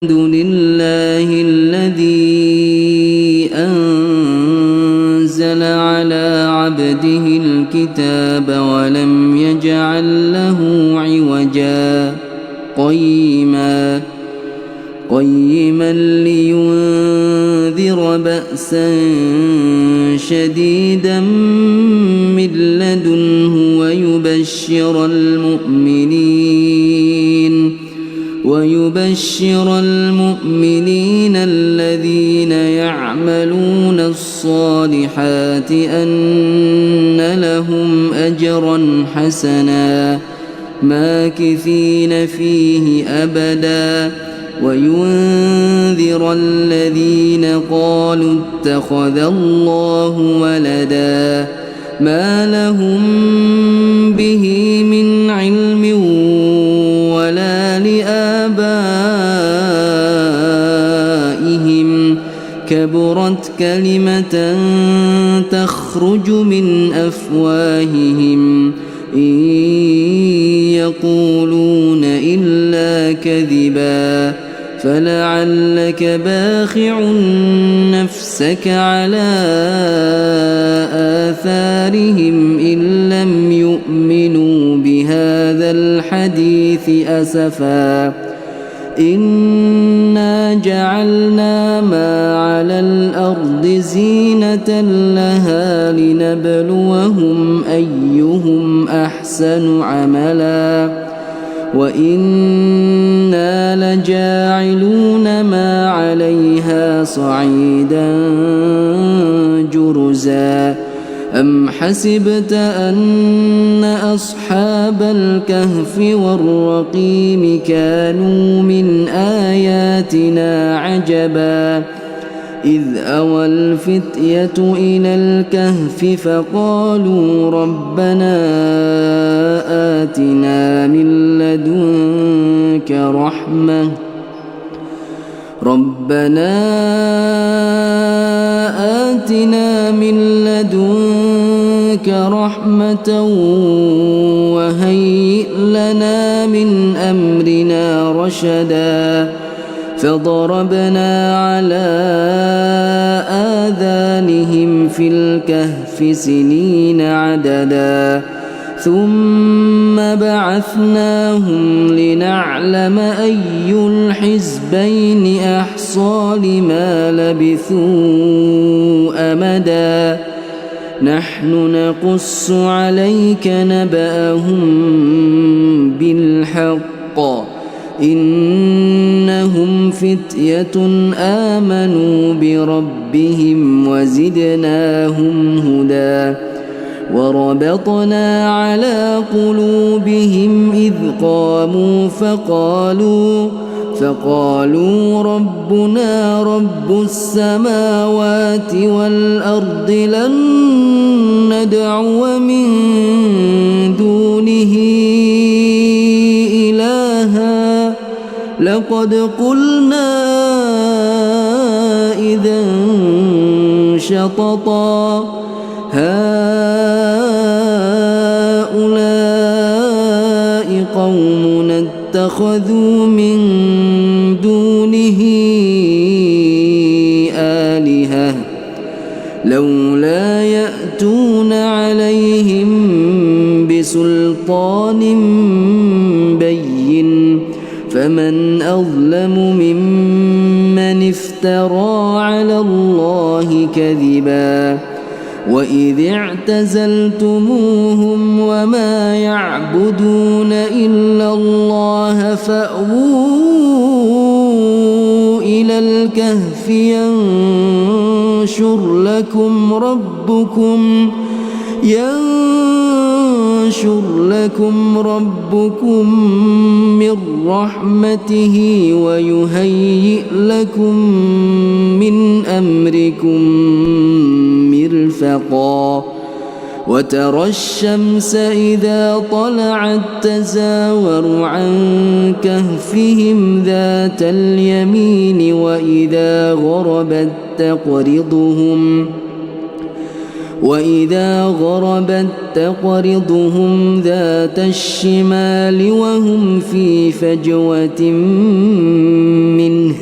الحمد لله الذي أنزل على عبده الكتاب ولم يجعل له عوجا قيما لينذر بأسا شديدا من لدنه ويبشر المؤمنين الذين يعملون الصالحات أن لهم أجرا حسنا ماكثين فيه أبدا وينذر الذين قالوا اتخذ الله ولدا ما لهم به من علم ولا لآبائهم كبرت كلمة تخرج من أفواههم إن يقولون إلا كذبا فلعلك باخع نفسك على آثارهم إن لم يؤمنوا بهذا الحديث أسفا إنا جعلنا ما على الأرض زينة لها لنبلوهم أيهم أحسن عملا وإنا لجاعلون ما عليها صعيدا جرزا أم حسبت أن أصحاب الكهف والرقيم كانوا من آياتنا عجبا إذ أوى الفتية إلى الكهف فقالوا ربنا آتنا من لدنك رحمة وهيئ لنا من أمرنا رشدا فضربنا على آذانهم في الكهف سنين عددا ثم بعثناهم لنعلم أي الحزبين أحصى لما لبثوا أمدا نحن نقص عليك نبأهم بالحق إنهم فتية آمنوا بربهم وزدناهم هدى وربطنا على قلوبهم إذ قاموا فقالوا ربنا رب السماوات والأرض لن ندعو من دونه إلها لقد قلنا إذا شططا هؤلاء قومنا اتخذوا من دونه آلهة لولا يأتون عليهم بسلطان بين فمن أظلم ممن افترى على الله كذبا وإذ اعتزلتموهم وما يعبدون إلا الله فأووا إلى الكهف ينشر لكم ربكم من رحمته ويهيئ لكم من أمركم مرفقا وترى الشمس إذا طلعت تزاور عن كهفهم ذات اليمين وإذا غربت وإذا غربت تقرضهم ذات الشمال وهم في فجوة منه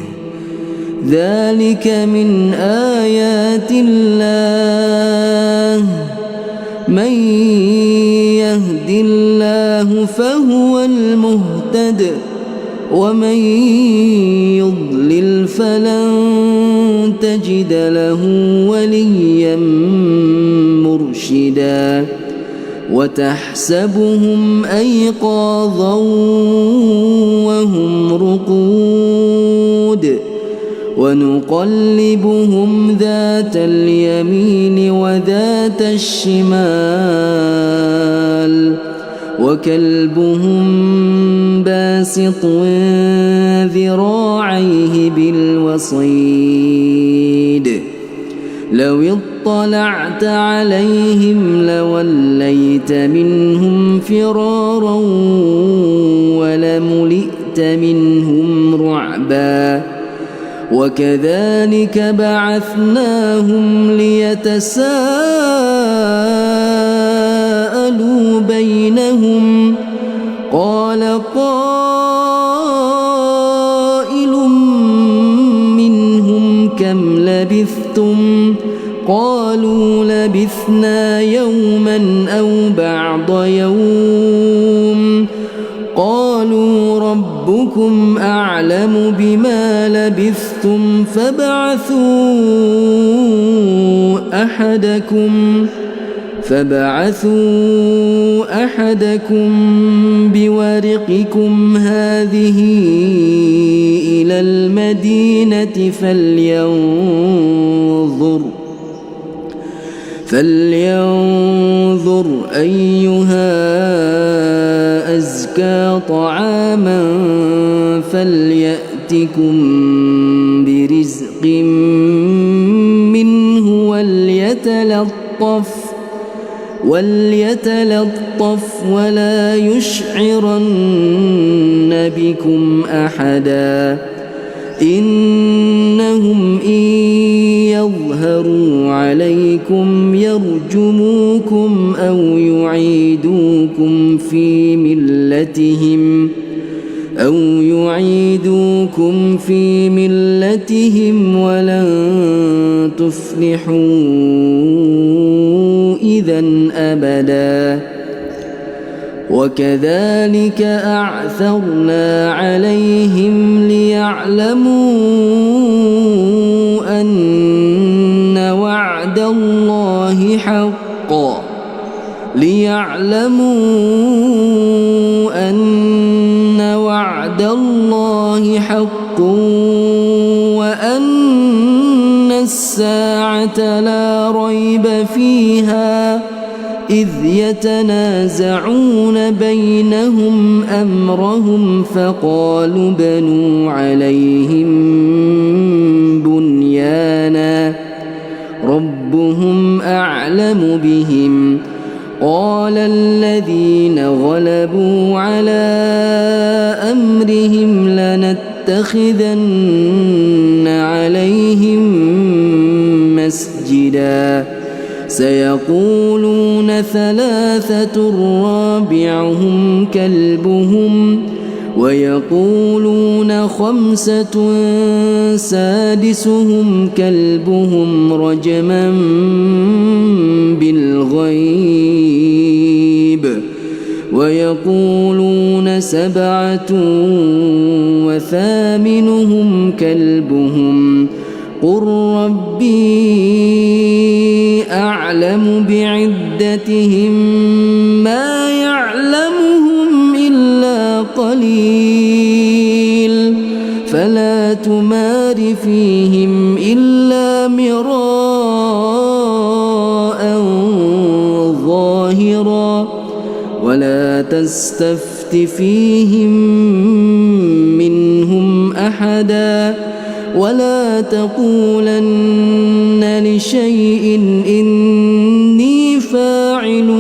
ذلك من آيات الله من يهد الله فهو المهتد ومن يضلل فلن تجد له وليا مرشدا وتحسبهم أيقاظا وهم رقود ونقلبهم ذات اليمين وذات الشمال وكلبهم باسط ذراعيه بالوصيد لو اطلعت عليهم لوليت منهم فرارا ولملئت منهم رعبا وكذلك بعثناهم ليتساءلوا بينهم قال قائل منهم كم لبثتم قالوا لبثنا يوما أو بعض يوم قالوا ربكم أعلم بما لبثتم فابعثوا أحدكم بورقكم هذه إلى المدينة فلينظر أيها أزكى طعاما فليأتكم برزق منه وليتلطف ولا يشعرن بكم أحدا إنهم إن يظهروا عليكم يرجموكم أو يعيدوكم في ملتهم ولن تفلحوا إذا أبدا وكذلك أعثرنا عليهم ليعلموا أن وعد الله حق وأن الساعة لا ريب فيها إذ يتنازعون بينهم أمرهم فقالوا بنوا عليهم بنيانا ربهم أعلم بهم قال الذين غلبوا على أمرهم لنتخذن عليهم مسجدا سيقولون ثلاثة رابعهم كلبهم ويقولون خمسة سادسهم كلبهم رجما بالغيب ويقولون سبعة وثامنهم كلبهم قل ربي أعلم بعدتهم ما يعلمهم إلا قليل فلا تمار فيهم إلا مراء ظاهرا ولا تستفت فيهم منهم أحدا ولا تقولن لشيء إني فاعل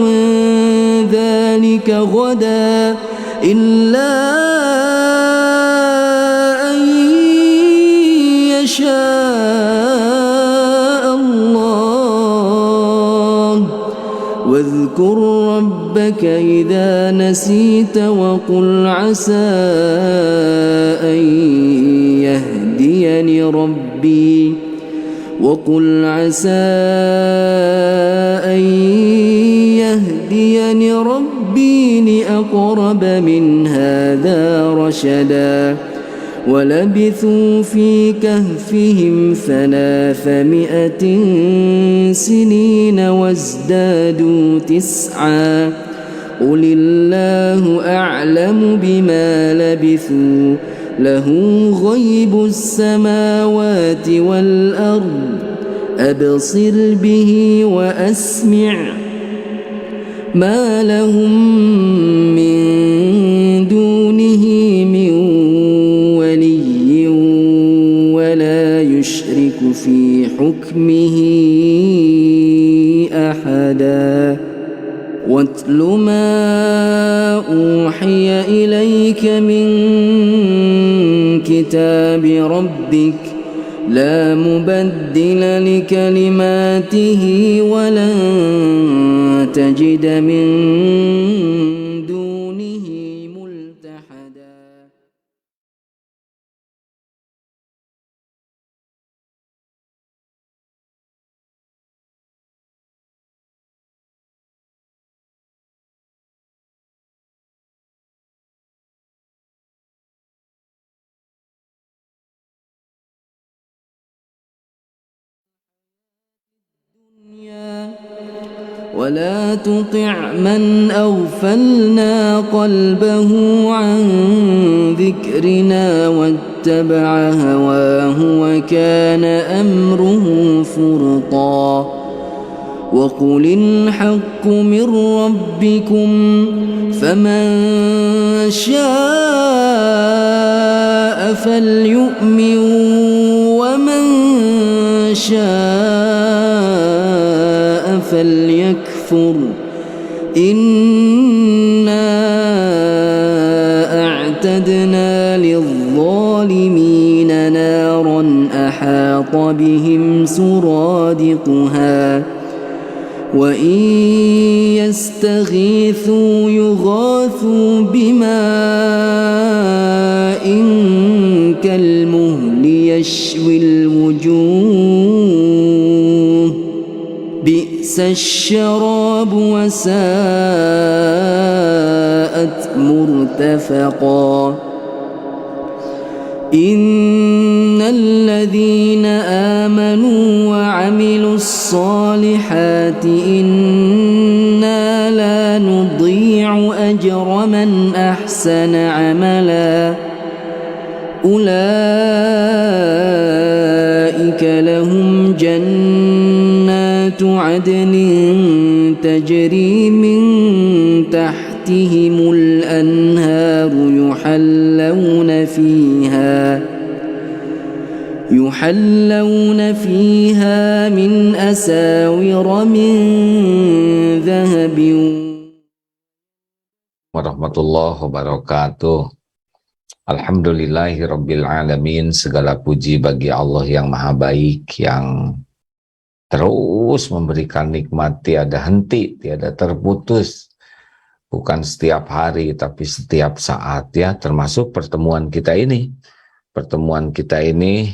ذلك غدا إلا أن يشاء الله واذكر ربك إذا نسيت وقل عسى أن يهديني ربي لأقرب من هذا رشدا ولبثوا في كهفهم 300 سنين وازدادوا 9 قل الله أعلم بما لبثوا له غيب السماوات والأرض أبصر به وأسمع ما لهم من دونه من ولي ولا يشرك في حكمه أحدا واتل ما أوحي إليك من كتاب ربك لا مبدل لكلماته ولن تجد من دونه ملتحدا ولا تطع من أغفلنا قلبه عن ذكرنا واتبع هواه وكان أمره فرطا وقل الحق من ربكم فمن شاء فليؤمن ومن شاء فليكفر إنا أعتدنا للظالمين نارا أحاط بهم سرادقها وإن يستغيثوا يغاثوا بماء كالمهل يشوي الوجوه بئس الشراب وساءت مرتفقا إن الذين آمنوا وعملوا الصالحات إنا لا نضيع أجر من أحسن عملا أولئك لهم جنات عدن تجري من تحتهم الأنهار يحلون فيها من أساور من ذهب warahmatullahi wabarakatuh. Alhamdulillahirabbil alamin. Segala puji bagi Allah yang maha baik, yang terus memberikan nikmat tiada henti, tiada terputus. Bukan setiap hari tapi setiap saat ya, termasuk pertemuan kita ini. Pertemuan kita ini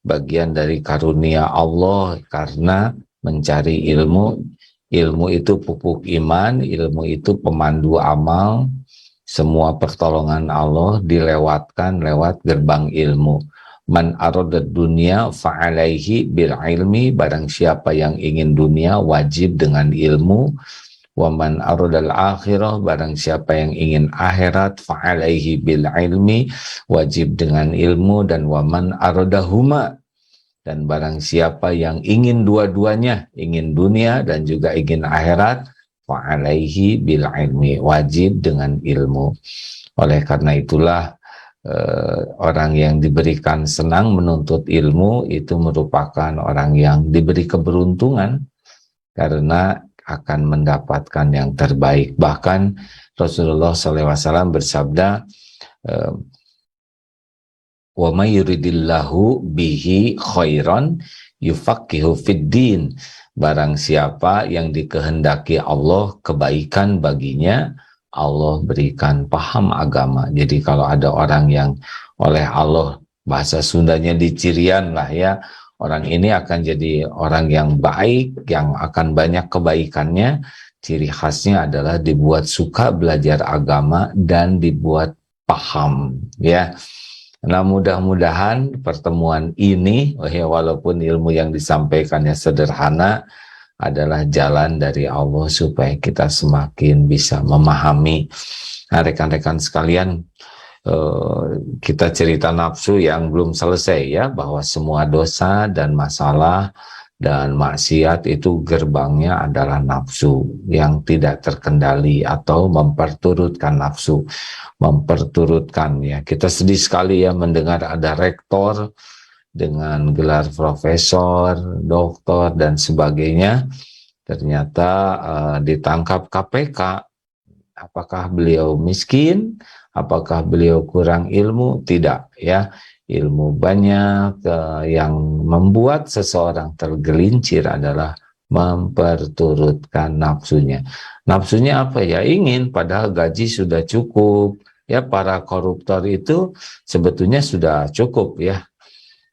bagian dari karunia Allah karena mencari ilmu. Ilmu itu pupuk iman, ilmu itu pemandu amal. Semua pertolongan Allah dilewatkan lewat gerbang ilmu. Man aradad dunya fa'alaihi bil ilmi. Barang siapa yang ingin dunia wajib dengan ilmu. Wa man aradal akhirah. Barang siapa yang ingin akhirat fa'alaihi bil ilmi. Wajib dengan ilmu. Dan wa man aradahuma. Dan barang siapa yang ingin dua-duanya, ingin dunia dan juga ingin akhirat, fa'alaihi bil ilmi, wajib dengan ilmu. Oleh karena itulah orang yang diberikan senang menuntut ilmu itu merupakan orang yang diberi keberuntungan karena akan mendapatkan yang terbaik. Bahkan Rasulullah SAW bersabda, wa may yuridillahu bihi khairan yufaqihu fid din. Barang siapa yang dikehendaki Allah kebaikan baginya, Allah berikan paham agama. Jadi kalau ada orang yang oleh Allah, bahasa Sundanya dicirian lah ya, orang ini akan jadi orang yang baik, yang akan banyak kebaikannya. Ciri khasnya adalah dibuat suka belajar agama dan dibuat paham ya. Nah, mudah-mudahan pertemuan ini, walaupun ilmu yang disampaikannya sederhana, adalah jalan dari Allah supaya kita semakin bisa memahami. Nah, rekan-rekan sekalian, kita cerita nafsu yang belum selesai ya, bahwa semua dosa dan masalah dan maksiat itu gerbangnya adalah nafsu yang tidak terkendali atau memperturutkan nafsu, memperturutkan ya. Kita sedih sekali ya mendengar ada rektor dengan gelar profesor, doktor dan sebagainya ternyata ditangkap KPK. Apakah beliau miskin? Apakah beliau kurang ilmu? Tidak ya. Ilmu banyak, yang membuat seseorang tergelincir adalah memperturutkan nafsunya. Nafsunya apa ya? Ingin, padahal gaji sudah cukup. Ya, para koruptor itu sebetulnya sudah cukup ya,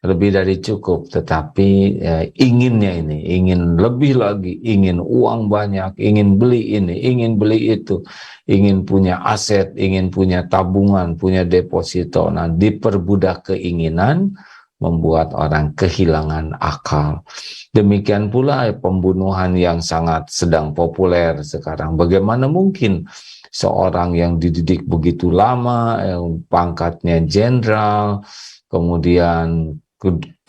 lebih dari cukup, tetapi inginnya ini, ingin lebih lagi, ingin uang banyak, ingin beli ini, ingin beli itu, ingin punya aset, ingin punya tabungan, punya deposito. Nah, diperbudak keinginan membuat orang kehilangan akal. Demikian pula pembunuhan yang sangat sedang populer sekarang. Bagaimana mungkin seorang yang dididik begitu lama, yang pangkatnya jenderal, kemudian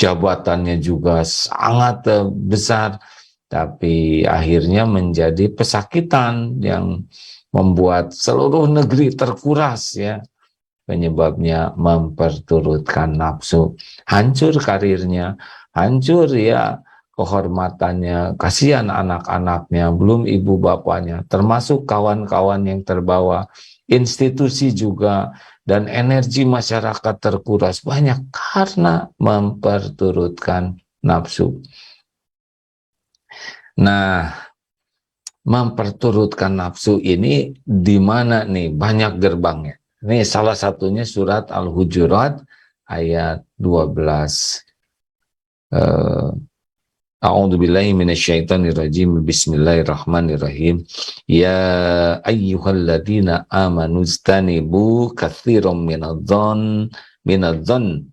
jabatannya juga sangat besar, tapi akhirnya menjadi pesakitan yang membuat seluruh negeri terkuras ya. Penyebabnya memperturutkan nafsu, hancur karirnya, hancur ya kehormatannya, kasihan anak-anaknya, belum ibu bapaknya, termasuk kawan-kawan yang terbawa, institusi juga, dan energi masyarakat terkuras banyak karena memperturutkan nafsu. Nah, memperturutkan nafsu ini di mana nih banyak gerbangnya. Ini salah satunya surat Al-Hujurat ayat 12. A'udzu billahi minasyaitonir rajim. Bismillahirrahmanirrahim. Ya ayyuhalladzina amanu istanibu katsiran minadh-dhon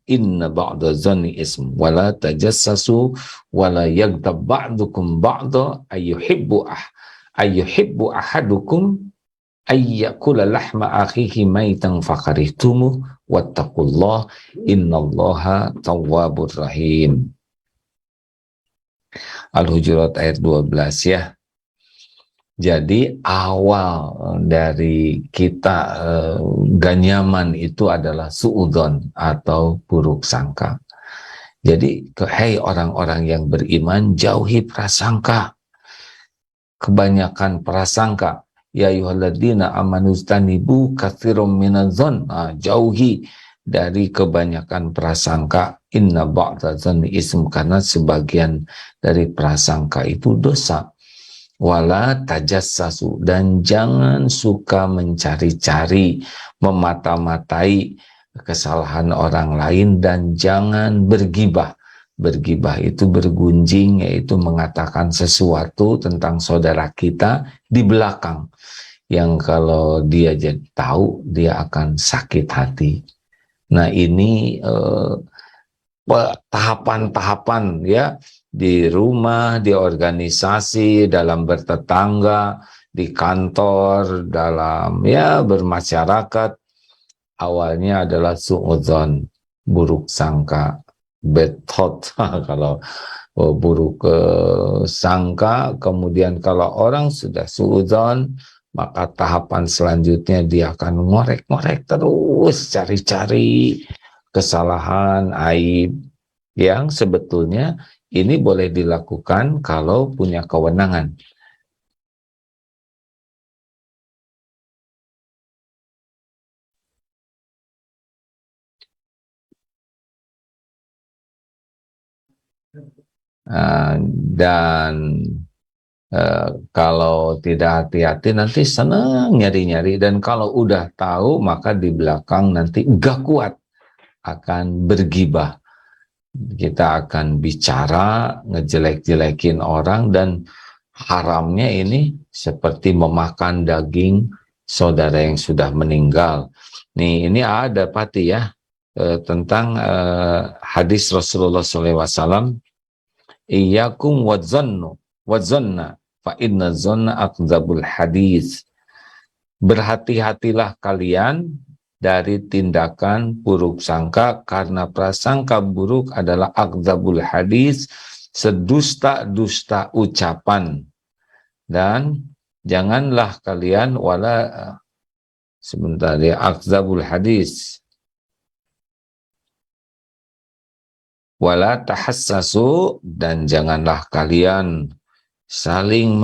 inna ba'da dhanni ism wa la tajassasu wa la yaghtab ba'dukum ba'dha ayyuhibbu ahadukum ayyakula lahma akhihi maitan fakarihtumuh wattaqullah innallaha tawwabur rahim. Al-Hujurat ayat 12 ya. Jadi awal dari kita gak nyaman itu adalah suudzon atau buruk sangka. Jadi hei orang-orang yang beriman, jauhi prasangka. Kebanyakan prasangka. Ya ayyuhalladzina amanu istanibu katsiran minadh-dhon. Jauhi dari kebanyakan prasangka. Inna ba'da dzanni ism, karena sebagian dari prasangka itu dosa. Wala tajassasu, dan jangan suka mencari-cari, memata-matai kesalahan orang lain, dan jangan bergibah. Bergibah itu bergunjing, yaitu mengatakan sesuatu tentang saudara kita di belakang, yang kalau dia jadi tahu dia akan sakit hati. Nah, ini tahapan-tahapan ya, di rumah, di organisasi, dalam bertetangga, di kantor, dalam ya bermasyarakat. Awalnya adalah suudzon, buruk sangka, bad thought. Kalau buruk sangka, kemudian kalau orang sudah suudzon, maka tahapan selanjutnya dia akan ngorek-ngorek terus, cari-cari kesalahan, aib, yang sebetulnya ini boleh dilakukan kalau punya kewenangan. Dan kalau tidak hati-hati nanti senang nyari-nyari, dan kalau udah tahu maka di belakang nanti gak kuat akan bergibah. Kita akan bicara ngejelek-jelekin orang, dan haramnya ini seperti memakan daging saudara yang sudah meninggal. Nih, ini ada Pati ya, tentang hadis Rasulullah SAW, iyyakum wadzanna fa inna zanna akdzabul hadis. Berhati-hatilah kalian dari tindakan buruk sangka, karena prasangka buruk adalah akdzabul hadis, sedusta-dusta ucapan. Dan janganlah kalian sebentar ya, akdzabul hadis, wala tahassasu, dan janganlah kalian saling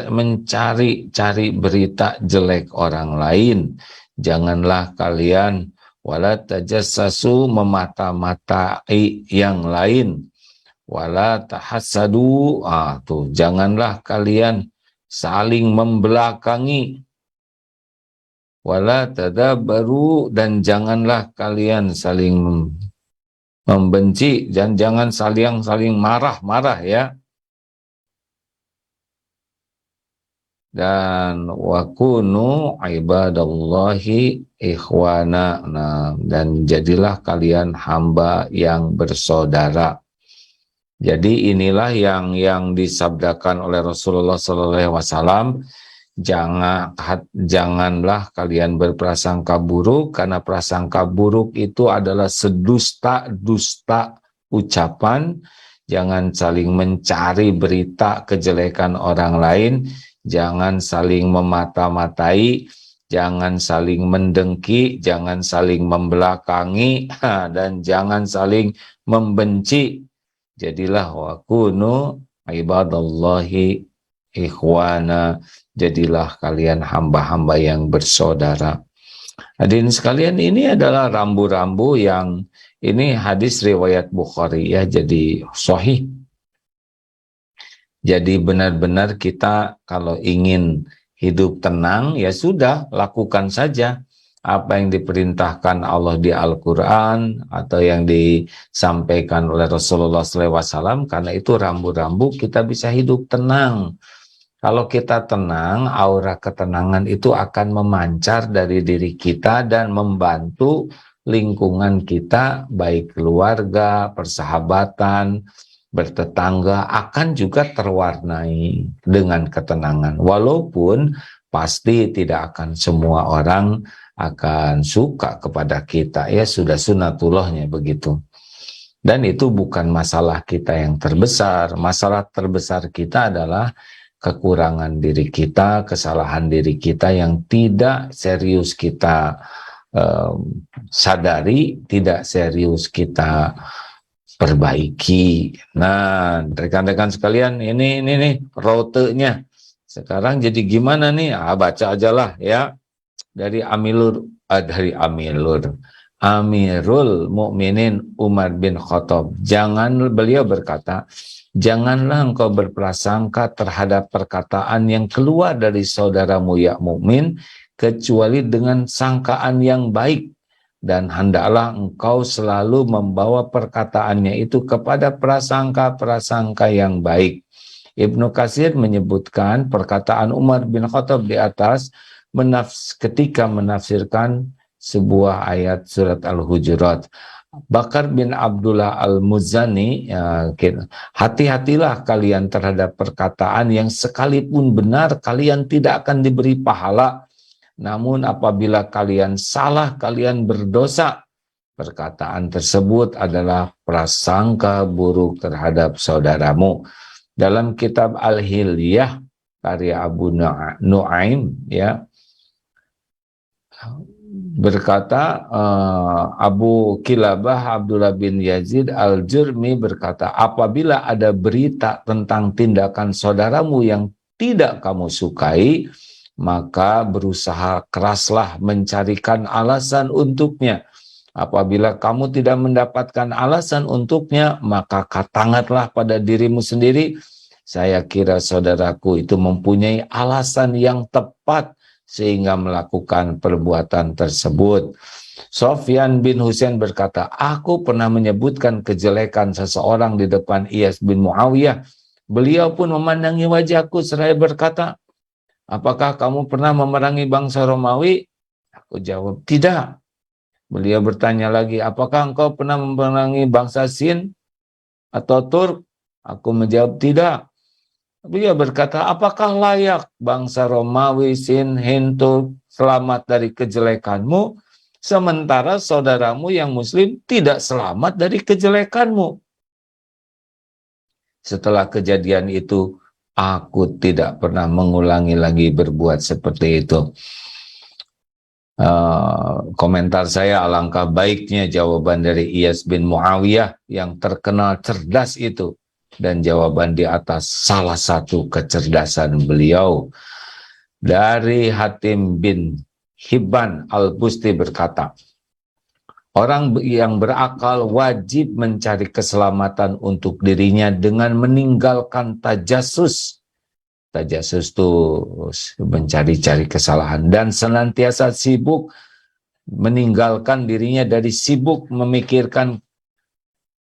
mencari berita jelek orang lain. Janganlah kalian wala tajassasu, memata-matai yang lain. Wala tahassadu, janganlah kalian saling membelakangi. Wala tadabaru, dan janganlah kalian saling membenci, dan jangan saling marah-marah ya. Dan wakunu ibadallahi ikhwana, dan jadilah kalian hamba yang bersaudara. Jadi inilah yang disabdakan oleh Rasulullah SAW. Janganlah kalian berprasangka buruk, karena prasangka buruk itu adalah sedusta-dusta ucapan. Jangan saling mencari berita kejelekan orang lain, jangan saling memata-matai, jangan saling mendengki, jangan saling membelakangi, dan jangan saling membenci. Jadilah wakunu ibadallahi ikhwana, jadilah kalian hamba-hamba yang bersaudara. Hadirin sekalian, ini adalah rambu-rambu yang, ini hadis riwayat Bukhari ya, jadi sahih. Jadi benar-benar kita kalau ingin hidup tenang, ya sudah, lakukan saja apa yang diperintahkan Allah di Al-Quran atau yang disampaikan oleh Rasulullah SAW, karena itu rambu-rambu kita bisa hidup tenang. Kalau kita tenang, aura ketenangan itu akan memancar dari diri kita dan membantu lingkungan kita, baik keluarga, persahabatan, bertetangga, akan juga terwarnai dengan ketenangan. Walaupun pasti tidak akan semua orang akan suka kepada kita, ya sudah sunatullahnya begitu. Dan itu bukan masalah kita yang terbesar. Masalah terbesar kita adalah kekurangan diri kita, kesalahan diri kita yang tidak serius kita sadari, tidak serius kita perbaiki. Nah, rekan-rekan sekalian, ini nih rutenya. Sekarang jadi gimana nih? Baca aja lah ya. Dari Amirul Mukminin Umar bin Khattab. Beliau berkata, janganlah engkau berprasangka terhadap perkataan yang keluar dari saudaramu ya mukmin kecuali dengan sangkaan yang baik, dan hendaklah engkau selalu membawa perkataannya itu kepada prasangka-prasangka yang baik. Ibnu Katsir menyebutkan perkataan Umar bin Khattab di atas ketika menafsirkan sebuah ayat surat Al-Hujurat. Bakar bin Abdullah Al-Muzani, hati-hatilah kalian terhadap perkataan yang sekalipun benar kalian tidak akan diberi pahala, namun apabila kalian salah kalian berdosa. Perkataan tersebut adalah prasangka buruk terhadap saudaramu. Dalam kitab Al-Hilyah karya Abu Nuaim ya, berkata Abu Kilabah Abdullah bin Yazid Al-Jurmi berkata, apabila ada berita tentang tindakan saudaramu yang tidak kamu sukai, maka berusaha keraslah mencarikan alasan untuknya. Apabila kamu tidak mendapatkan alasan untuknya, maka katakanlah pada dirimu sendiri, saya kira saudaraku itu mempunyai alasan yang tepat sehingga melakukan perbuatan tersebut. Sofyan bin Husain berkata, aku pernah menyebutkan kejelekan seseorang di depan Iyas bin Muawiyah. Beliau pun memandangi wajahku seraya berkata, apakah kamu pernah memerangi bangsa Romawi? Aku jawab, tidak. Beliau bertanya lagi, apakah engkau pernah memerangi bangsa Sin atau Turk? Aku menjawab, tidak. Beliau berkata, apakah layak bangsa Romawi, Sin, Hind, Turk selamat dari kejelekanmu, sementara saudaramu yang muslim tidak selamat dari kejelekanmu? Setelah kejadian itu, aku tidak pernah mengulangi lagi berbuat seperti itu. Komentar saya, alangkah baiknya jawaban dari Iyas bin Muawiyah yang terkenal cerdas itu, dan jawaban di atas salah satu kecerdasan beliau. Dari Hatim bin Hibban Al-Busti berkata, orang yang berakal wajib mencari keselamatan untuk dirinya dengan meninggalkan tajasus. Tajasus itu mencari-cari kesalahan dan senantiasa sibuk meninggalkan dirinya dari sibuk memikirkan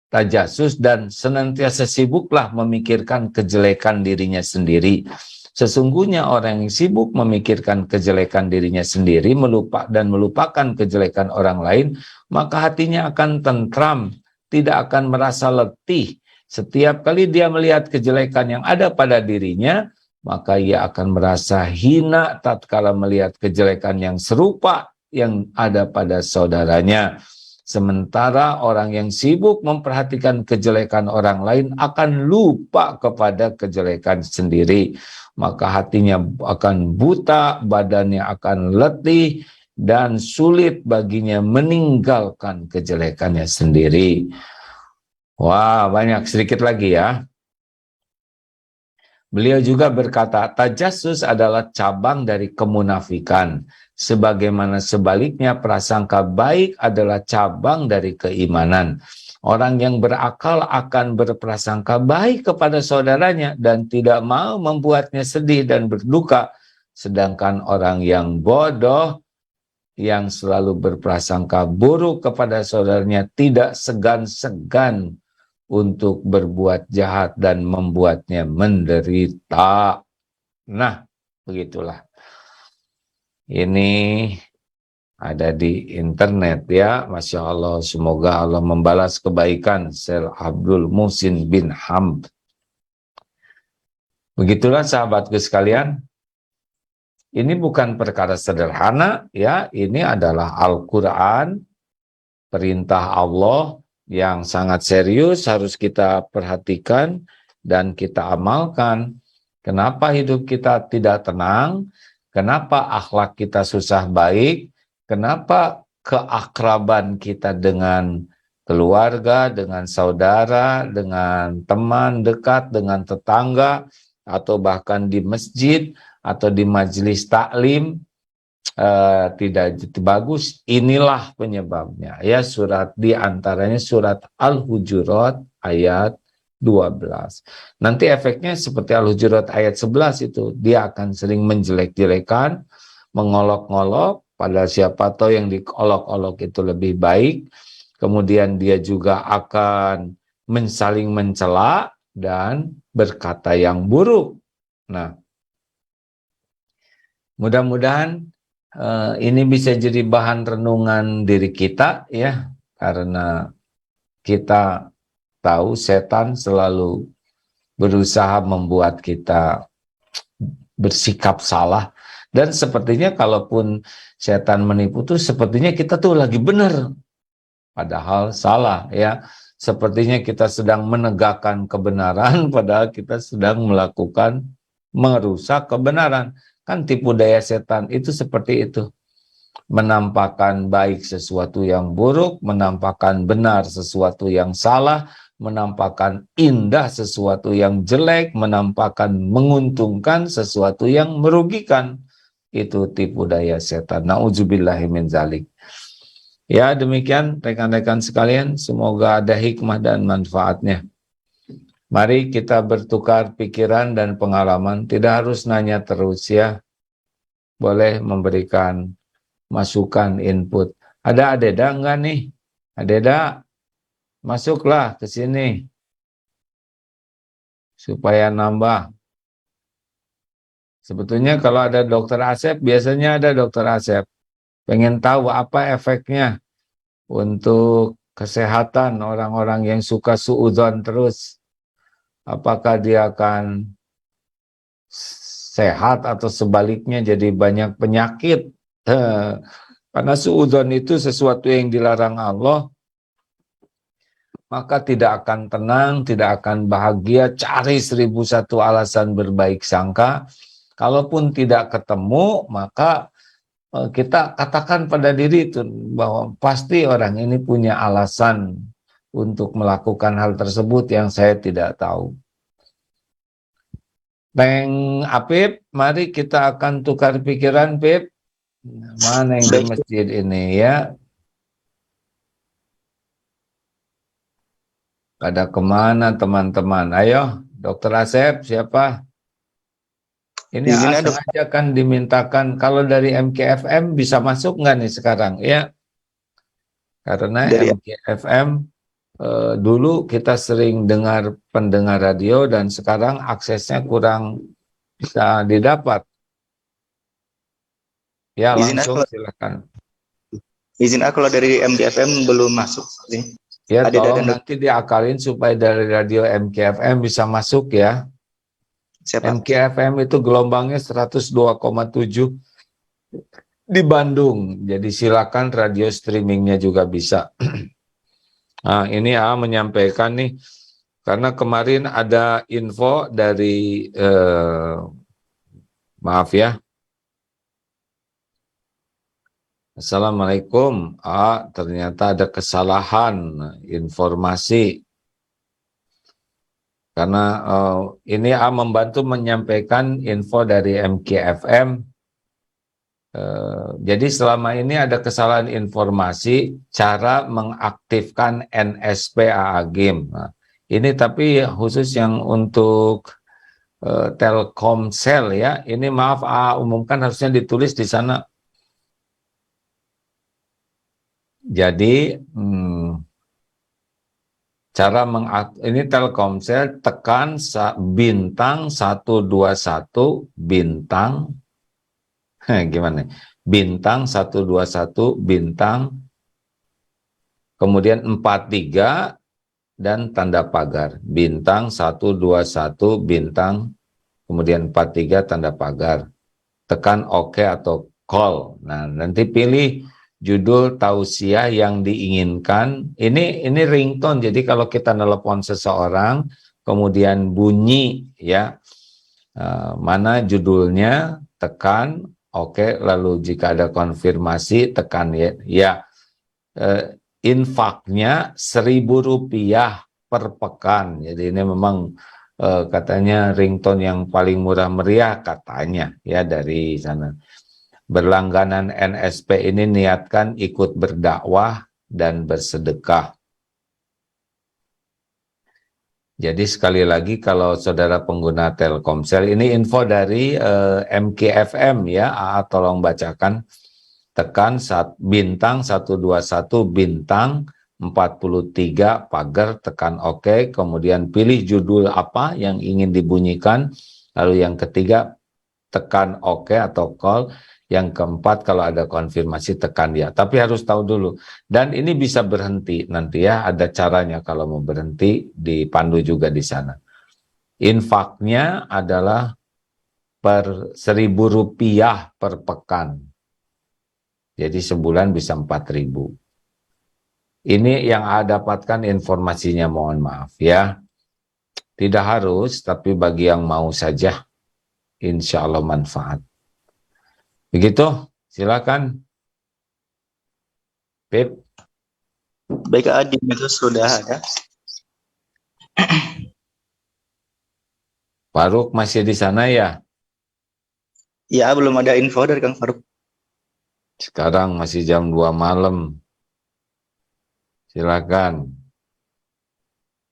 tajasus, dan senantiasa sibuklah memikirkan kejelekan dirinya sendiri. Sesungguhnya orang yang sibuk memikirkan kejelekan dirinya sendiri melupakan kejelekan orang lain, maka hatinya akan tentram, tidak akan merasa letih. Setiap kali dia melihat kejelekan yang ada pada dirinya, maka ia akan merasa hina tatkala melihat kejelekan yang serupa yang ada pada saudaranya. Sementara orang yang sibuk memperhatikan kejelekan orang lain akan lupa kepada kejelekan sendiri. Maka hatinya akan buta, badannya akan letih, dan sulit baginya meninggalkan kejelekannya sendiri. Wah, banyak, sedikit lagi ya. Beliau juga berkata, tajasus adalah cabang dari kemunafikan, sebagaimana sebaliknya prasangka baik adalah cabang dari keimanan. Orang yang berakal akan berprasangka baik kepada saudaranya dan tidak mau membuatnya sedih dan berduka, sedangkan orang yang bodoh yang selalu berprasangka buruk kepada saudaranya tidak segan-segan untuk berbuat jahat dan membuatnya menderita. Nah, begitulah. Ini ada di internet ya, Masya Allah. Semoga Allah membalas kebaikan Syekh Abdul Muhsin bin Hamd. Begitulah sahabatku sekalian. Ini bukan perkara sederhana ya, ini adalah Al-Quran, perintah Allah yang sangat serius harus kita perhatikan dan kita amalkan. Kenapa hidup kita tidak tenang? Kenapa akhlak kita susah baik? Kenapa keakraban kita dengan keluarga, dengan saudara, dengan teman dekat, dengan tetangga, atau bahkan di masjid atau di majelis taklim tidak bagus? Inilah penyebabnya ya. Surat di antaranya surat Al-Hujurat ayat 12. Nanti efeknya seperti Al-Hujurat ayat 11 itu, dia akan sering menjelek-jelekan, mengolok-olok, pada siapa tahu yang diolok-olok itu lebih baik. Kemudian dia juga akan saling mencela dan berkata yang buruk. Nah, mudah-mudahan ini bisa jadi bahan renungan diri kita ya, karena kita tahu setan selalu berusaha membuat kita bersikap salah, dan sepertinya kalaupun setan menipu tuh sepertinya kita tuh lagi benar padahal salah ya. Sepertinya kita sedang menegakkan kebenaran padahal kita sedang merusak kebenaran. Kan tipu daya setan itu seperti itu. Menampakkan baik sesuatu yang buruk, menampakkan benar sesuatu yang salah, menampakkan indah sesuatu yang jelek, menampakkan menguntungkan sesuatu yang merugikan. Itu tipu daya setan. Na'udzubillahi min zalik. Ya, demikian rekan-rekan sekalian, semoga ada hikmah dan manfaatnya. Mari kita bertukar pikiran dan pengalaman, tidak harus nanya terus ya. Boleh memberikan masukan, input. Ada Adeda enggak nih? Adeda, masuklah ke sini supaya nambah. Sebetulnya kalau ada dokter Asep, biasanya ada dokter Asep. Pengen tahu apa efeknya untuk kesehatan orang-orang yang suka suudzon terus. Apakah dia akan sehat atau sebaliknya jadi banyak penyakit? Karena suudzon itu sesuatu yang dilarang Allah, maka tidak akan tenang, tidak akan bahagia, cari 1001 alasan berbaik sangka. Kalaupun tidak ketemu, maka kita katakan pada diri itu bahwa pasti orang ini punya alasan untuk melakukan hal tersebut yang saya tidak tahu. Bang Apip, mari kita akan tukar pikiran, Pip. Mana yang di masjid ini ya? Pada kemana teman-teman? Ayo, Dokter Asep, siapa? Ini sengaja kan dimintakan, kalau dari MKFM bisa masuk nggak nih sekarang? Ya, karena dari MKFM dulu kita sering dengar pendengar radio dan sekarang aksesnya kurang bisa didapat. Ya, langsung silakan. Izin kalau dari MKFM belum masuk. Ya, tolong nanti diakalin supaya dari radio MKFM bisa masuk ya. Siapa? MKFM itu gelombangnya 102,7 di Bandung. Jadi silakan radio streamingnya juga bisa. Nah, ini menyampaikan nih, karena kemarin ada info dari, maaf ya. Assalamualaikum. Ternyata ada kesalahan informasi. Karena ini membantu menyampaikan info dari MKFM. Jadi selama ini ada kesalahan informasi cara mengaktifkan NSP AA Game. Nah, ini tapi khusus yang untuk Telkomsel ya. Ini maaf umumkan harusnya ditulis di sana. Jadi cara ini Telkomsel, tekan bintang 121 bintang gimana? Bintang 121 bintang kemudian 43 dan tanda pagar. Bintang 121 bintang kemudian 43 tanda pagar. Tekan OK atau call. Nah, nanti pilih judul tausiah yang diinginkan. Ini ringtone. Jadi kalau kita nelpon seseorang kemudian bunyi ya, mana judulnya, tekan OK, lalu jika ada konfirmasi tekan ya. Infaknya Rp1.000 per pekan. Jadi ini memang katanya ringtone yang paling murah meriah katanya ya dari sana. Berlangganan NSP ini niatkan ikut berdakwah dan bersedekah. Jadi sekali lagi kalau saudara pengguna Telkomsel, ini info dari MKFM ya, tolong bacakan. Tekan bintang 121 bintang 43 pagar, tekan OK, kemudian pilih judul apa yang ingin dibunyikan, lalu yang ketiga tekan OK atau call, yang keempat kalau ada konfirmasi tekan ya. Tapi harus tahu dulu, dan ini bisa berhenti nanti ya, ada caranya kalau mau berhenti, dipandu juga di sana. Infaknya adalah per Rp1.000 per pekan. Jadi sebulan bisa 4.000. Ini yang dapatkan informasinya, mohon maaf ya. Tidak harus, tapi bagi yang mau saja, insya Allah manfaat. Begitu, silakan. Pip. Baik, Adi, itu sudah ada. Faruk masih di sana ya? Ya, belum ada info dari Kang Faruk. Sekarang masih jam 2 malam. Silakan.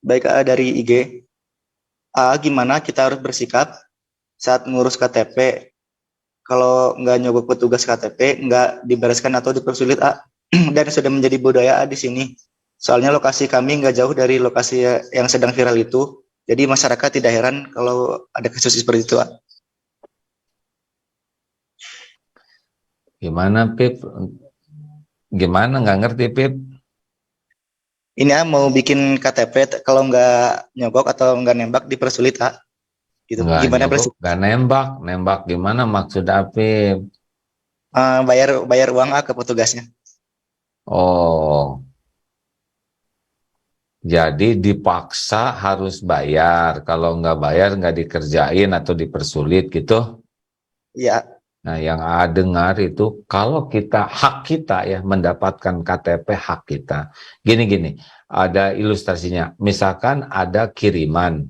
Baik, dari IG. Gimana kita harus bersikap saat ngurus KTP? Kalau nggak nyogok petugas KTP, nggak dibereskan atau dipersulit, dan sudah menjadi budaya di sini. Soalnya lokasi kami nggak jauh dari lokasi yang sedang viral itu. Jadi masyarakat tidak heran kalau ada kasus seperti itu, Gimana, Pip? Gimana? Nggak ngerti, Pip? Ini mau bikin KTP, kalau nggak nyogok atau nggak nembak dipersulit, gitu. Nggak Gimana nyogok, bersih? nggak nembak. Nembak gimana maksud Pip? Bayar uang ke petugasnya. Oh, jadi dipaksa harus bayar. Kalau nggak bayar nggak dikerjain atau dipersulit gitu. Iya, Nah, yang dengar itu kalau kita hak kita ya mendapatkan KTP hak kita. Gini-gini, ada ilustrasinya. Misalkan ada kiriman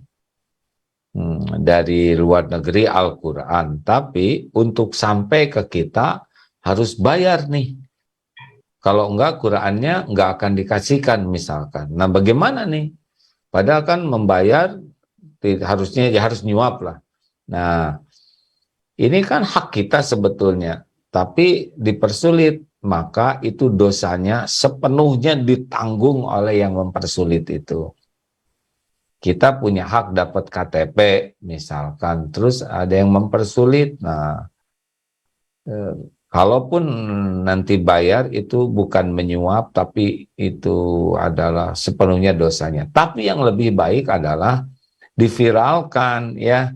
dari luar negeri Al-Quran, tapi untuk sampai ke kita harus bayar nih. Kalau enggak, Qurannya enggak akan dikasihkan misalkan. Nah, bagaimana nih? Padahal kan membayar harusnya ya harus nyuap lah. Nah, ini kan hak kita sebetulnya, tapi dipersulit, maka itu dosanya sepenuhnya ditanggung oleh yang mempersulit itu. Kita punya hak dapat KTP misalkan, terus ada yang mempersulit. Nah, kalaupun nanti bayar itu bukan menyuap, tapi itu adalah sepenuhnya dosanya. Tapi yang lebih baik adalah diviralkan ya,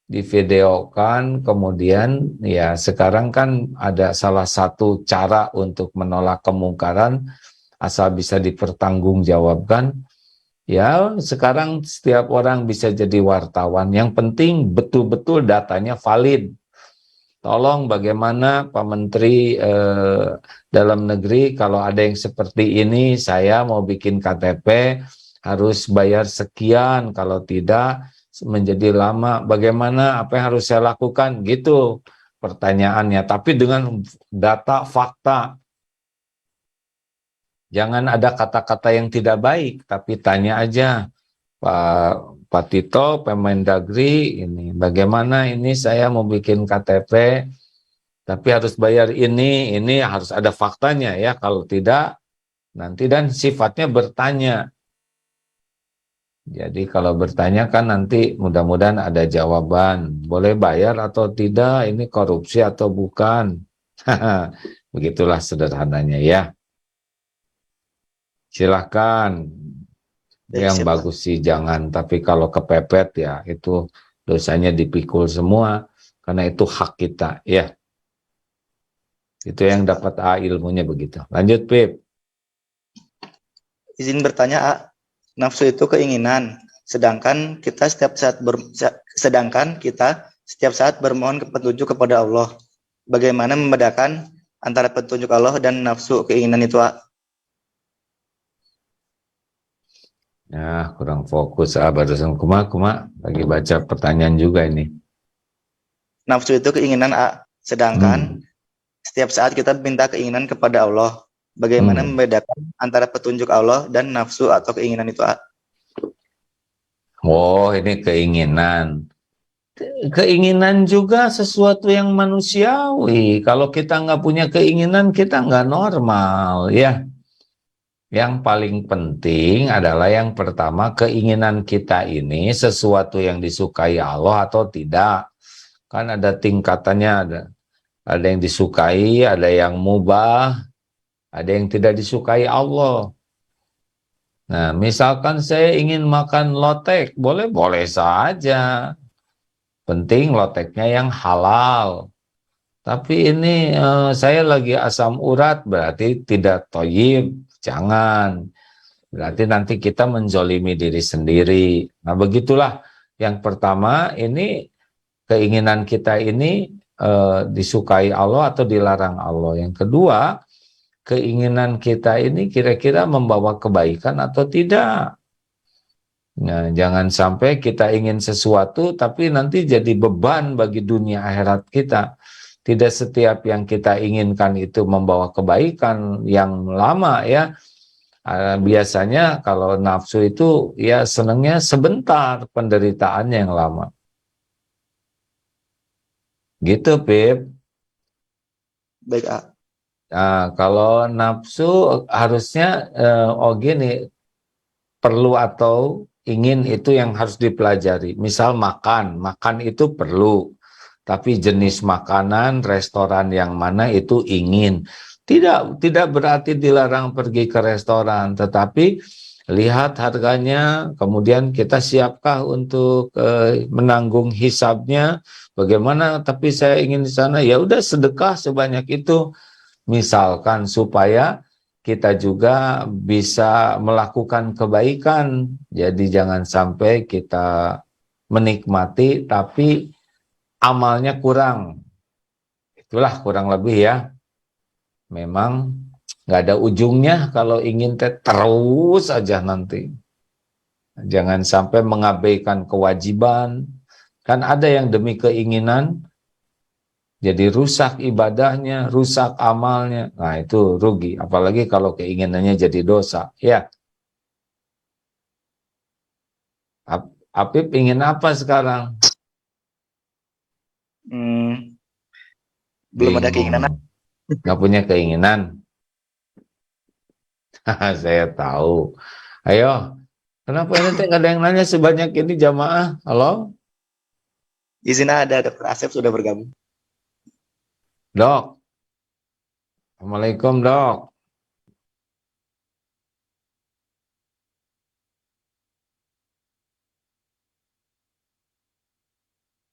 divideokan, kemudian ya sekarang kan ada salah satu cara untuk menolak kemungkaran asal bisa dipertanggungjawabkan. Ya, sekarang setiap orang bisa jadi wartawan. Yang penting betul-betul datanya valid. Tolong bagaimana Pak Menteri Dalam Negeri, kalau ada yang seperti ini, saya mau bikin KTP, harus bayar sekian, kalau tidak menjadi lama. Bagaimana, apa yang harus saya lakukan? Gitu pertanyaannya. Tapi dengan data, fakta. Jangan ada kata-kata yang tidak baik, tapi tanya aja, Pak Tito, Pemendagri, ini bagaimana ini saya mau bikin KTP, tapi harus bayar ini harus ada faktanya ya, kalau tidak nanti, dan sifatnya bertanya. Jadi kalau bertanya kan nanti mudah-mudahan ada jawaban, boleh bayar atau tidak, ini korupsi atau bukan. Begitulah sederhananya ya. Silahkan. Yang siap, Pak. bagus sih jangan, tapi kalau kepepet ya itu dosanya dipikul semua, karena itu hak kita ya. Itu yang Siap, Pak. dapat ilmunya begitu. Lanjut, Pip. Izin bertanya, nafsu itu keinginan, sedangkan kita setiap saat bermohon petunjuk kepada Allah. Bagaimana membedakan antara petunjuk Allah dan nafsu keinginan itu, Ya, kurang fokus barusan kuma lagi baca pertanyaan juga ini. Nafsu itu keinginan, sedangkan setiap saat kita minta keinginan kepada Allah. Bagaimana membedakan antara petunjuk Allah dan nafsu atau keinginan itu, Oh, ini keinginan. Keinginan juga sesuatu yang manusiawi. Kalau kita nggak punya keinginan, kita nggak normal, ya. Yang paling penting adalah yang pertama, keinginan kita ini sesuatu yang disukai Allah atau tidak. Kan ada tingkatannya, ada yang disukai, ada yang mubah, ada yang tidak disukai Allah. Nah, misalkan saya ingin makan lotek, boleh-boleh saja. Penting loteknya yang halal. Tapi ini saya lagi asam urat, berarti tidak thayyib, jangan. Berarti nanti kita menzolimi diri sendiri. Nah, begitulah. Yang pertama, ini keinginan kita ini disukai Allah atau dilarang Allah. Yang kedua, keinginan kita ini kira-kira membawa kebaikan atau tidak. Nah, jangan sampai kita ingin sesuatu tapi nanti jadi beban bagi dunia akhirat kita. Tidak setiap yang kita inginkan itu membawa kebaikan yang lama ya. Biasanya kalau nafsu itu ya senangnya sebentar, penderitaannya yang lama. Gitu, Pip. Baik, A. Nah, kalau nafsu harusnya gini, perlu atau ingin itu yang harus dipelajari. Misal makan itu perlu. Tapi jenis makanan, restoran yang mana itu ingin. Tidak berarti dilarang pergi ke restoran, tetapi lihat harganya, kemudian kita siapkah untuk menanggung hisabnya, bagaimana, tapi saya ingin di sana, ya udah sedekah sebanyak itu, misalkan supaya kita juga bisa melakukan kebaikan. Jadi jangan sampai kita menikmati tapi amalnya kurang. Itulah kurang lebih ya. Memang nggak ada ujungnya kalau ingin terus aja nanti. Jangan sampai mengabaikan kewajiban. Kan ada yang demi keinginan jadi rusak ibadahnya, rusak amalnya. Nah itu rugi. Apalagi kalau keinginannya jadi dosa. Ya, Apip ingin apa sekarang? Belum ada Bingung. keinginan. Nggak punya keinginan. Saya tahu. Ayo, kenapa ini nggak ada yang nanya sebanyak ini jamaah? Halo? Izin ada, Dr. Asep sudah bergabung. Dok. Assalamualaikum, Dok.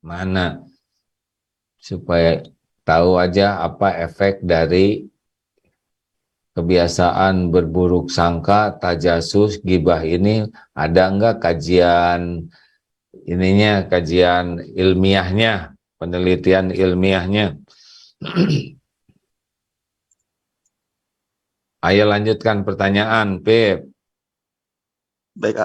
Mana? Supaya tahu aja apa efek dari kebiasaan berburuk sangka, tajasus, gibah ini, ada enggak kajian ininya, kajian ilmiahnya, penelitian ilmiahnya? Ayo lanjutkan pertanyaan, Pip. Baik,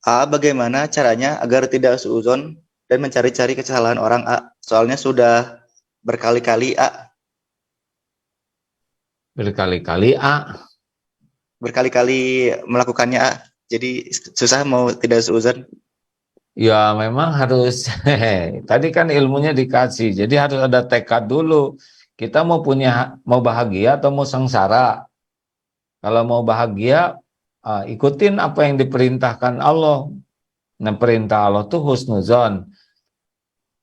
A. Bagaimana caranya agar tidak suuzon dan mencari-cari kesalahan orang, A? Soalnya sudah berkali-kali, A. Berkali-kali, A. Berkali-kali melakukannya, A. Jadi susah mau tidak suuzon. Ya memang harus, tadi kan ilmunya dikasih, jadi harus ada tekad dulu. Kita mau bahagia atau mau sengsara? Kalau mau bahagia, ikutin apa yang diperintahkan Allah. Nah, perintah Allah tuh husnuzon,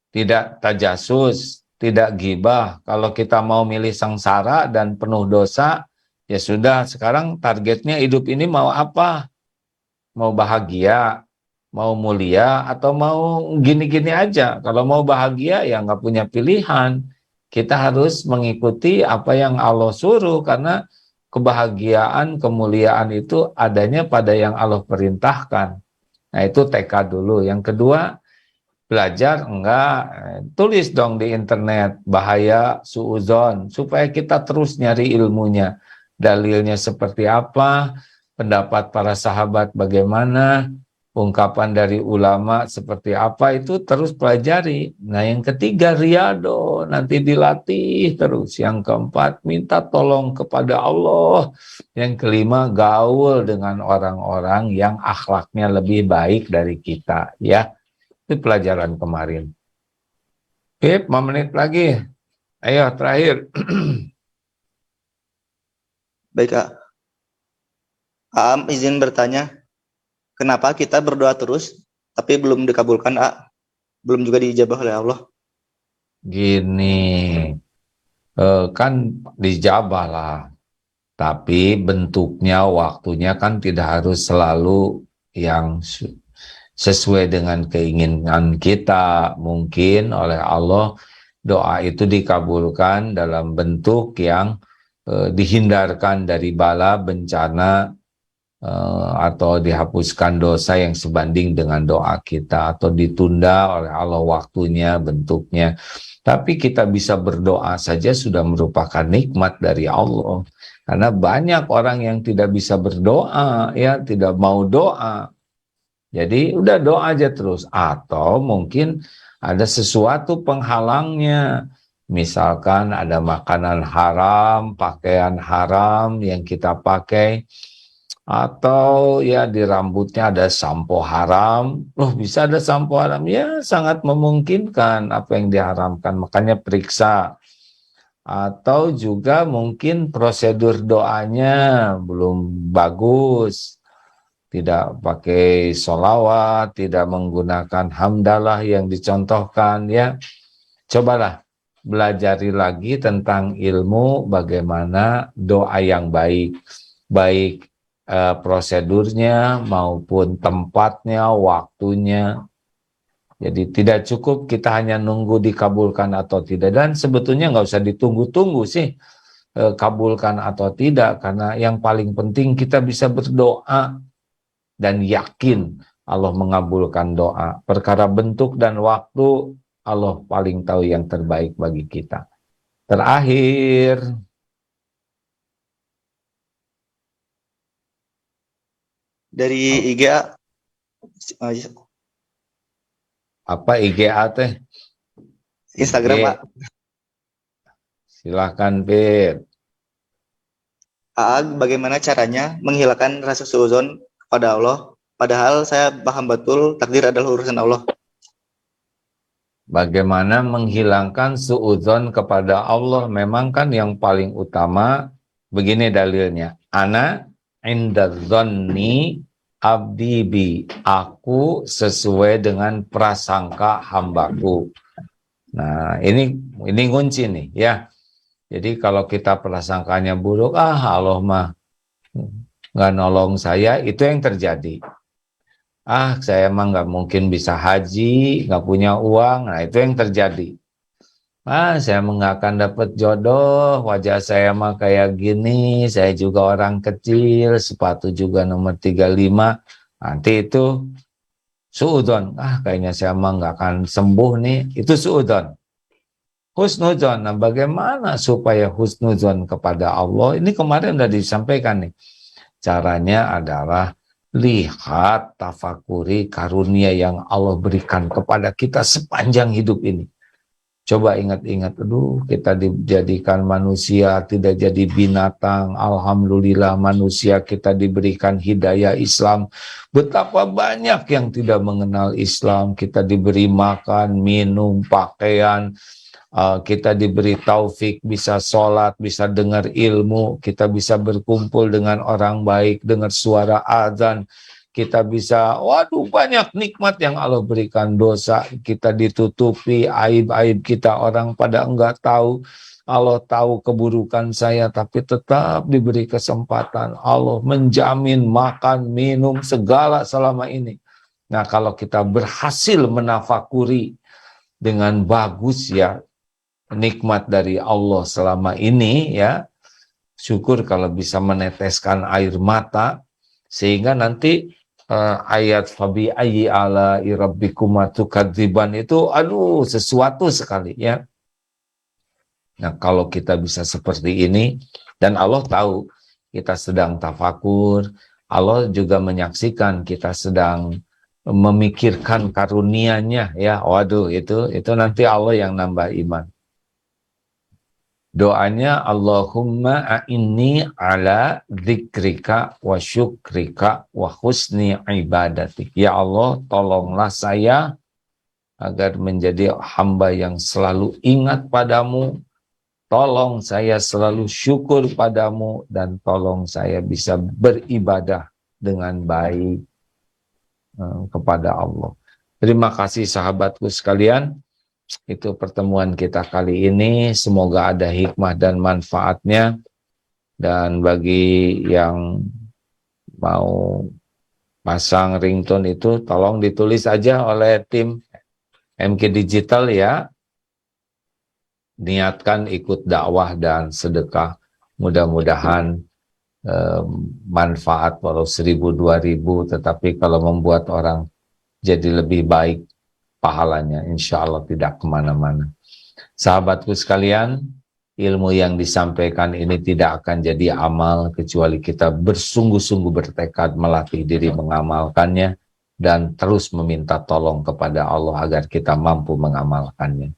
tidak tajasus, tidak gibah. Kalau kita mau milih sengsara dan penuh dosa, ya sudah, sekarang targetnya hidup ini mau apa? Mau bahagia, mau mulia, atau mau gini-gini aja. Kalau mau bahagia ya nggak punya pilihan. Kita harus mengikuti apa yang Allah suruh, karena kebahagiaan, kemuliaan itu adanya pada yang Allah perintahkan. Nah itu tekad dulu. Yang kedua, belajar enggak, tulis dong di internet bahaya suuzon, supaya kita terus nyari ilmunya. Dalilnya seperti apa, pendapat para sahabat bagaimana, ungkapan dari ulama seperti apa, itu terus pelajari. Nah yang ketiga riyadho, nanti dilatih terus. Yang keempat minta tolong kepada Allah. Yang kelima gaul dengan orang-orang yang akhlaknya lebih baik dari kita, ya. Itu pelajaran kemarin. Pip, 5 menit lagi. Ayo terakhir. Baik, A. Izin bertanya, kenapa kita berdoa terus, tapi belum dikabulkan, A? Belum juga diijabah oleh Allah. Gini, kan dijabah lah. Tapi bentuknya, waktunya kan tidak harus selalu yang sesuai dengan keinginan kita. Mungkin oleh Allah doa itu dikabulkan dalam bentuk yang dihindarkan dari bala, bencana, atau dihapuskan dosa yang sebanding dengan doa kita, atau ditunda oleh Allah waktunya, bentuknya. Tapi kita bisa berdoa saja sudah merupakan nikmat dari Allah. Karena banyak orang yang tidak bisa berdoa, ya tidak mau doa. Jadi udah doa aja terus. Atau mungkin ada sesuatu penghalangnya. Misalkan ada makanan haram, pakaian haram yang kita pakai, atau ya di rambutnya ada sampo haram. Loh, bisa ada sampo haram? Ya, sangat memungkinkan apa yang diharamkan, makanya periksa. Atau juga mungkin prosedur doanya belum bagus, tidak pakai sholawat, tidak menggunakan hamdalah yang dicontohkan, ya. Cobalah belajari lagi tentang ilmu bagaimana doa yang baik, baik prosedurnya maupun tempatnya, waktunya. Jadi tidak cukup kita hanya nunggu dikabulkan atau tidak, dan sebetulnya nggak usah ditunggu-tunggu sih kabulkan atau tidak, karena yang paling penting kita bisa berdoa dan yakin Allah mengabulkan doa. Perkara bentuk dan waktu, Allah paling tahu yang terbaik bagi kita. Terakhir, Dari IGA, apa IGA teh? Instagram, IG. Pak. Silahkan, Pit. Bagaimana caranya menghilangkan rasa suudzon kepada Allah? Padahal saya paham betul takdir adalah urusan Allah. Bagaimana menghilangkan suudzon kepada Allah? Memang kan yang paling utama, begini dalilnya. Ana inda dzanni abdi bi. Aku sesuai dengan prasangka hambaku. Nah, ini kunci nih, ya. Jadi kalau kita prasangkanya buruk, Allah mah nggak nolong saya, itu yang terjadi. Saya emang nggak mungkin bisa haji, nggak punya uang, nah itu yang terjadi. Saya nggak akan dapat jodoh, wajah saya mah kayak gini, saya juga orang kecil, sepatu juga nomor 35, nanti itu suudzon. Kayaknya saya mah nggak akan sembuh nih, itu suudzon. Husnudzon. Nah, bagaimana supaya husnudzon kepada Allah? Ini kemarin udah disampaikan nih. Caranya adalah lihat, tafakuri karunia yang Allah berikan kepada kita sepanjang hidup ini. Coba ingat-ingat, kita dijadikan manusia, tidak jadi binatang. Alhamdulillah manusia kita diberikan hidayah Islam. Betapa banyak yang tidak mengenal Islam. Kita diberi makan, minum, pakaian. Kita diberi taufik, bisa sholat, bisa dengar ilmu, kita bisa berkumpul dengan orang baik, dengar suara azan, kita bisa, banyak nikmat yang Allah berikan. Dosa kita ditutupi, aib-aib kita orang pada enggak tahu. Allah tahu keburukan saya, tapi tetap diberi kesempatan. Allah menjamin makan, minum, segala selama ini. Nah, kalau kita berhasil menafakuri dengan bagus, ya, nikmat dari Allah selama ini, ya, syukur kalau bisa meneteskan air mata, sehingga nanti ayat fabi ayyi ala rabbikuma tukadziban itu sesuatu sekali, ya. Nah, kalau kita bisa seperti ini, dan Allah tahu kita sedang tafakur, Allah juga menyaksikan kita sedang memikirkan karunia-Nya, ya. Itu nanti Allah yang nambah iman. Doanya, Allahumma a'inni ala dzikrika wa syukrika wa husni ibadatik. Ya Allah, tolonglah saya agar menjadi hamba yang selalu ingat padamu. Tolong saya selalu syukur padamu, dan tolong saya bisa beribadah dengan baik kepada Allah. Terima kasih sahabatku sekalian. Itu pertemuan kita kali ini, semoga ada hikmah dan manfaatnya. Dan bagi yang mau pasang ringtone itu, tolong ditulis aja oleh tim MK Digital, ya. Niatkan ikut dakwah dan sedekah, mudah-mudahan manfaat walau 1000, 2000, tetapi kalau membuat orang jadi lebih baik, pahalanya insya Allah tidak kemana-mana. Sahabatku sekalian, ilmu yang disampaikan ini tidak akan jadi amal kecuali kita bersungguh-sungguh bertekad melatih diri mengamalkannya dan terus meminta tolong kepada Allah agar kita mampu mengamalkannya.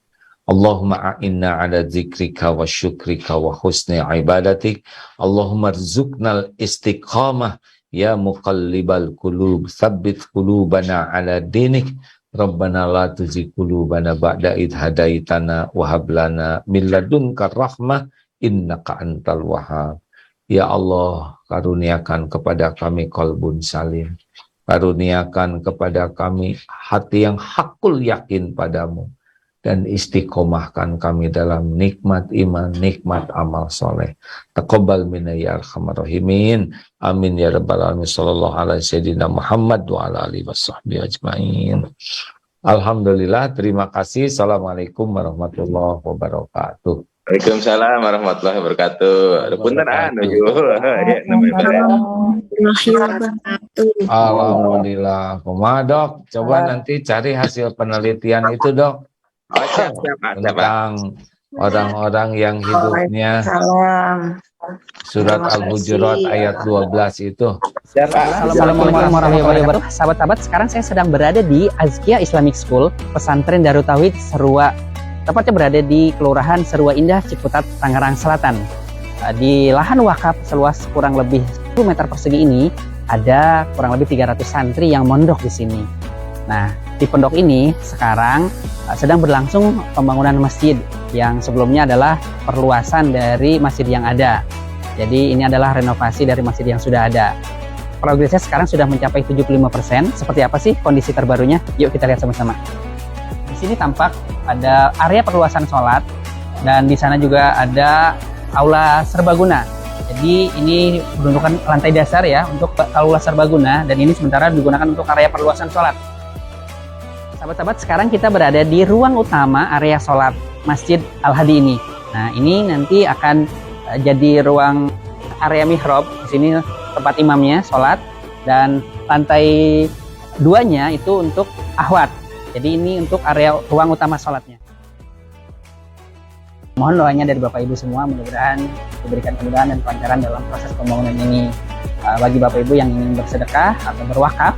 Allahumma a'inna ala dzikrika wa syukrika wa husni ibadatik. Allahumma rzuqnal istiqamah ya muqallibal qulub, tsabbit qulubana ala dinik. Rabbana la tuzigh qulubana ba'da idh hadaitana wa hab lana min ladunka rahmah innaka antal wahhab. Ya Allah, karuniakan kepada kami qalbun salim. Karuniakan kepada kami hati yang hakul yakin padamu. Dan istiqomahkan kami dalam nikmat iman, nikmat amal soleh. Taqabbal minna ya arhamar rahimin. Amin ya rabbal alamin. Sallallahu alaihi sayyidina Muhammad wa ala alihi washabbihi ajmain. Alhamdulillah, terima kasih. Assalamualaikum warahmatullahi wabarakatuh. Waalaikumsalam warahmatullahi wabarakatuh. Ada punten anu Alhamdulillah. Dok, coba nanti cari hasil penelitian itu, Dok. Tentang orang-orang yang hidupnya surat Al-Hujurat ayat 12 itu. Assalamualaikum warahmatullahi wabarakatuh. Sahabat-sahabat, sekarang saya sedang berada di Azkia Islamic School, pesantren Darut Tauhid Serua. Tepatnya berada di Kelurahan Serua Indah, Ciputat, Tangerang Selatan. Di lahan wakaf seluas kurang lebih 10 meter persegi ini, ada kurang lebih 300 santri yang mondok di sini. Nah, di pondok ini sekarang sedang berlangsung pembangunan masjid yang sebelumnya adalah perluasan dari masjid yang ada. Jadi ini adalah renovasi dari masjid yang sudah ada. Progresnya sekarang sudah mencapai 75%. Seperti apa sih kondisi terbarunya? Yuk kita lihat sama-sama. Di sini tampak ada area perluasan sholat dan di sana juga ada aula serbaguna. Jadi ini beruntukan lantai dasar ya untuk aula serbaguna dan ini sementara digunakan untuk area perluasan sholat. Sahabat-sahabat, sekarang kita berada di ruang utama area sholat Masjid Al-Hadi ini. Nah, ini nanti akan jadi ruang area mihrab. Di sini tempat imamnya sholat dan lantai 2-nya itu untuk ahwat. Jadi ini untuk area ruang utama sholatnya. Mohon doanya dari Bapak Ibu semua, mudah-mudahan diberikan kemudahan dan kelancaran dalam proses pembangunan ini. Bagi Bapak Ibu yang ingin bersedekah atau berwakaf,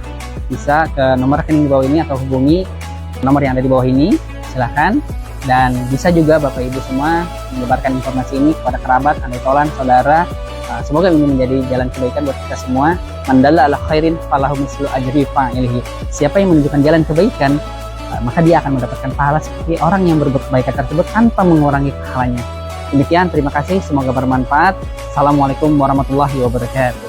bisa ke nomor rekening di bawah ini atau hubungi nomor yang ada di bawah ini, silahkan. Dan bisa juga Bapak Ibu semua menyebarkan informasi ini kepada kerabat, anggota, saudara. Semoga ini menjadi jalan kebaikan buat kita semua. Man dalla ala khairin falahu mislu ajri fa'ilihi. Siapa yang menunjukkan jalan kebaikan, maka dia akan mendapatkan pahala seperti orang yang berbuat kebaikan tersebut tanpa mengurangi pahalanya. Demikian, terima kasih, semoga bermanfaat. Assalamualaikum warahmatullahi wabarakatuh.